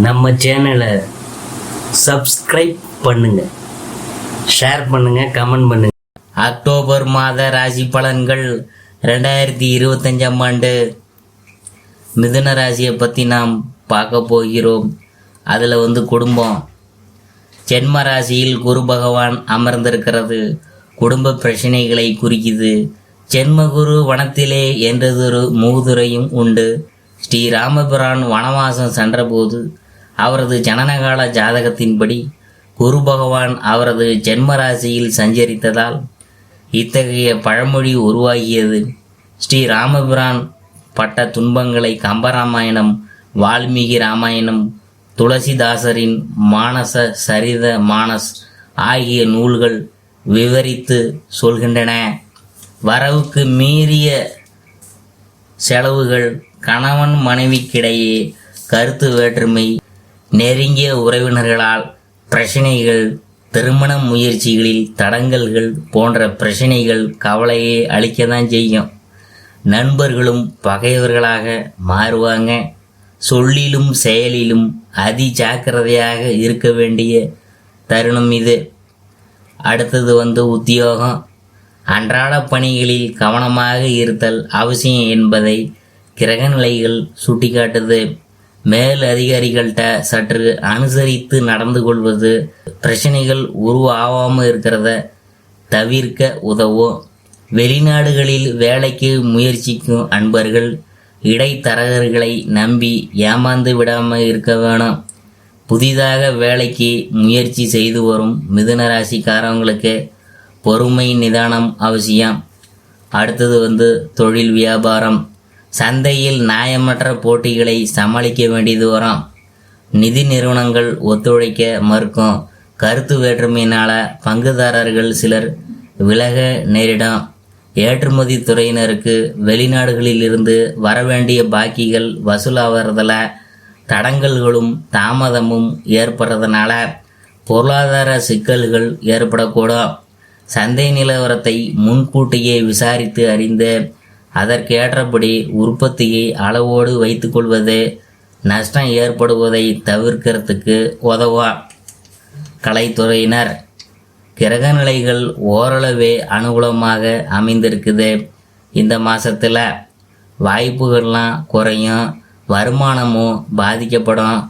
நம்ம சேனலை சப்ஸ்கிரைப் பண்ணுங்க, ஷேர் பண்ணுங்க, கமெண்ட் பண்ணுங்க. அக்டோபர் மாத ராசி பலன்கள் 2025ஆம் ஆண்டு மிதுன ராசியை பற்றி நாம் பார்க்க போகிறோம். அதில் குடும்பம், ஜென்ம ராசியில் குரு பகவான் அமர்ந்திருக்கிறது. குடும்ப பிரச்சனைகளை குறிக்குது. ஜென்மகுரு வனத்திலே என்றதொரு மூதுரையும் உண்டு. ஸ்ரீராமபிரான் வனவாசம் சென்றபோது அவரது ஜனனகால ஜாதகத்தின்படி குரு பகவான் அவரது ஜென்ம ராசியில் சஞ்சரித்ததால் இத்தகைய பழமொழி உருவாகியது. ஸ்ரீராமபிரான் பட்ட துன்பங்களை கம்பராமாயணம், வால்மீகி ராமாயணம், துளசிதாசரின் மானச சரித மானஸ் ஆகிய நூல்கள் விவரித்து சொல்கின்றன. வரவுக்கு மீறிய செலவுகள், கணவன் மனைவிக்கிடையே கருத்து வேற்றுமை, நெருங்கிய உறவினர்களால் பிரச்சனைகள், திருமண முயற்சிகளில் தடங்கல்கள் போன்ற பிரச்சனைகள் கவலையை அளிக்கத்தான் செய்யும். நண்பர்களும் பகைவர்களாக மாறுவாங்க. சொல்லிலும் செயலிலும் அதி ஜாக்கிரதையாக இருக்க வேண்டிய தருணம் இது. அடுத்தது உத்தியோகம். அன்றாட பணிகளில் கவனமாக இருத்தல் அவசியம் என்பதை கிரகநிலைகள் சுட்டிக்காட்டுது. மேல் அதிகாரிகள்கிட்ட சற்று அனுசரித்து நடந்து கொள்வது பிரச்சனைகள் உருவாகாமல் இருக்கிறத தவிர்க்க உதவும். வெளிநாடுகளில் வேலைக்கு முயற்சிக்கும் அன்பர்கள் இடைத்தரகர்களை நம்பி ஏமாந்து விடாமல் இருக்க வேணும். புதிதாக வேலைக்கு முயற்சி செய்து வரும் மிதுன ராசிக்காரங்களுக்கு பொறுமை, நிதானம் அவசியம். அடுத்தது தொழில் வியாபாரம். சந்தையில் நியாயமற்ற போட்டிகளை சமாளிக்க வேண்டியது வரும். நிதி நிறுவனங்கள் ஒத்துழைக்க மறுக்கும். கருத்து வேற்றுமையினால் பங்குதாரர்கள் சிலர் விலக நேரிடும். ஏற்றுமதி துறையினருக்கு வெளிநாடுகளில் இருந்து வரவேண்டிய பாக்கிகள் வசூலாகிறதுல தடங்கல்களும் தாமதமும் ஏற்படுறதுனால பொருளாதார சிக்கல்கள் ஏற்படக்கூடும். சந்தை நிலவரத்தை முன்கூட்டியே விசாரித்து அறிந்து அதற்கேற்றபடி உற்பத்தியை அளவோடு வைத்து கொள்வது நஷ்டம் ஏற்படுவதை தவிர்க்கிறதுக்கு உதவும். கலைத்துறையினர். கிரகநிலைகள் ஓரளவே அனுகூலமாக அமைந்திருக்குது. இந்த மாதத்தில் வாய்ப்புகள்லாம் குறையும். வருமானமும் பாதிக்கப்படும்.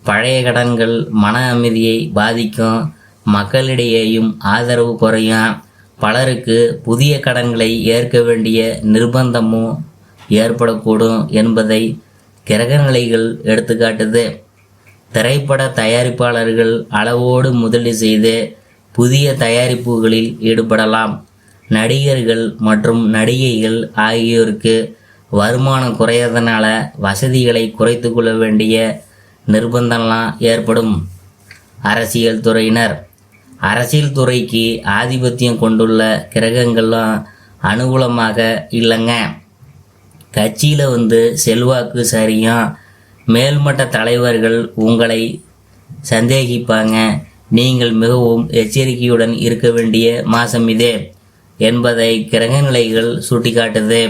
பழைய கடன்கள் மன அமைதியை பாதிக்கும். மக்களிடையேயும் ஆதரவு குறையும். பலருக்கு புதிய கடன்களை ஏற்க வேண்டிய நிர்பந்தமும் ஏற்படக்கூடும் என்பதை கிரகநிலைகள் எடுத்துக்காட்டுது. திரைப்பட தயாரிப்பாளர்கள் அளவோடு முதலீடு செய்து புதிய தயாரிப்புகளில் ஈடுபடலாம். நடிகர்கள் மற்றும் நடிகைகள் ஆகியோருக்கு வருமானம் குறையறதுனால வசதிகளை குறைத்து கொள்ள வேண்டிய நிர்பந்தம்லாம் ஏற்படும். அரசியல் துறையினர். அரசியல் துறைக்கு ஆதிபத்தியம் கொண்டுள்ள கிரகங்கள்லாம் அனுகூலமாக இல்லைங்க. கட்சியில் செல்வாக்கு சரியும். மேல்மட்ட தலைவர்கள் உங்களை சந்தேகிப்பாங்க. நீங்கள் மிகவும் எச்சரிக்கையுடன் இருக்க வேண்டிய மாதம் இதே என்பதை கிரகநிலைகள் சுட்டிக்காட்டுது.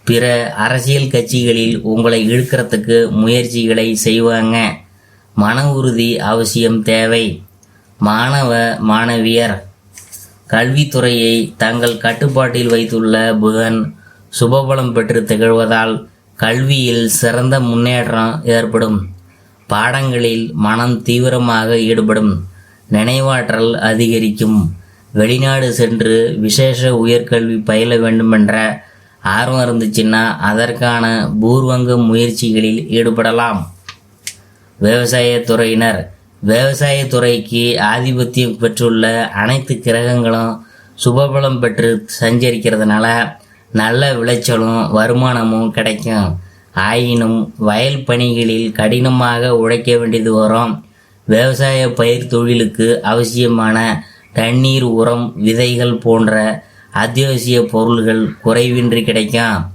பிற அரசியல் கட்சிகளில் உங்களை இழுக்கிறதுக்கு முயற்சிகளை செய்வாங்க. மன உறுதி அவசியம் தேவை. மாணவ மாணவியர். கல்வித்துறையை தங்கள் கட்டுப்பாட்டில் வைத்துள்ள புதன் சுபபலம் பெற்று திகழ்வதால் கல்வியில் சிறந்த முன்னேற்றம் ஏற்படும். பாடங்களில் மனம் தீவிரமாக ஈடுபடும். நினைவாற்றல் அதிகரிக்கும். வெளிநாடு சென்று விசேஷ உயர்கல்வி பயில வேண்டுமென்ற ஆர்வம் இருந்துச்சுன்னா அதற்கான பூர்வங்க முயற்சிகளில் ஈடுபடலாம். விவசாயத்துறையினர். விவசாயத்துறைக்கு ஆதிபத்தியம் பெற்றுள்ள அனைத்து கிரகங்களும் சுபபலம் பெற்று சஞ்சரிக்கிறதுனால நல்ல விளைச்சலும் வருமானமும் கிடைக்கும். ஆயினும் வயல் பணிகளில் கடினமாக உழைக்க வேண்டியது வரும். விவசாய பயிர் தொழிலுக்கு அவசியமான தண்ணீர், உரம், விதைகள் போன்ற அத்தியாவசிய பொருள்கள் குறைவின்றி கிடைக்கும்.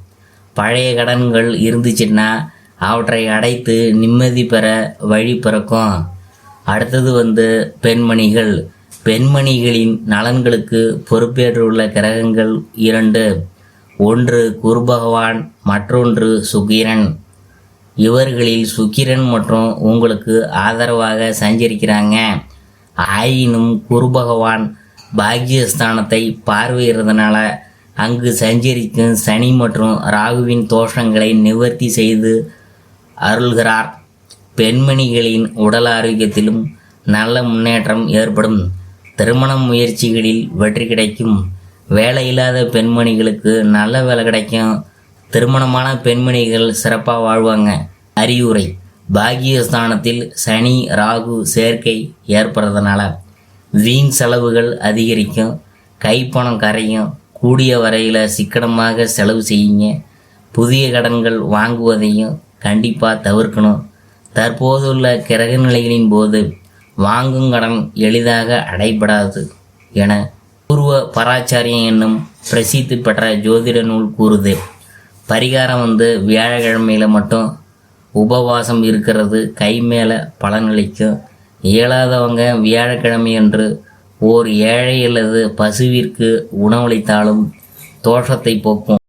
பழைய கடன்கள் இருந்துச்சுன்னா அவற்றை அடைத்து நிம்மதி பெற வழி பிறக்கும். அடுத்தது பெண்மணிகள். பெண்மணிகளின் நலன்களுக்கு பொறுப்பேற்றுள்ள கிரகங்கள் 2. ஒன்று குரு பகவான், மற்றொன்று சுக்கிரன். இவர்களில் சுக்கிரன் மற்றும் உங்களுக்கு ஆதரவாக சஞ்சரிக்கிறாங்க. ஆயினும் குரு பகவான் பாக்கியஸ்தானத்தை பார்வையிடுறதுனால அங்கு சஞ்சரிக்கும் சனி மற்றும் ராகுவின் தோஷங்களை நிவர்த்தி செய்து அருள்கிறார். பெண்மணிகளின் உடல் ஆரோக்கியத்திலும் நல்ல முன்னேற்றம் ஏற்படும். திருமண முயற்சிகளில் வெற்றி கிடைக்கும். வேலையில்லாத பெண்மணிகளுக்கு நல்ல வேலை கிடைக்கும். திருமணமான பெண்மணிகள் சிறப்பாக வாழ்வாங்க. அறிவுரை: பாக்கியஸ்தானத்தில் சனி ராகு சேர்க்கை ஏற்படுறதுனால வீண் செலவுகள் அதிகரிக்கும். கைப்பணம் கரையும். கூடிய வரையில் சிக்கனமாக செலவு செய்யுங்க. புதிய கடன்கள் வாங்குவதையும் கண்டிப்பாக தவிர்க்கணும். தற்போதுள்ள கிரக நிலைகளின் போது வாங்கும் கடன் எளிதாக அடைபடாது என பூர்வ பராச்சாரியம் என்னும் பிரசித்தி பெற்ற ஜோதிட நூல் கூறுது. பரிகாரம் வியாழக்கிழமையில் மட்டும் உபவாசம் இருக்கிறது கை மேலே பலனளிக்கும். இயலாதவங்க வியாழக்கிழமையன்று ஓர் ஏழை அல்லது பசுவிற்கு உணவளித்தாலும் தோஷத்தை போக்கும்.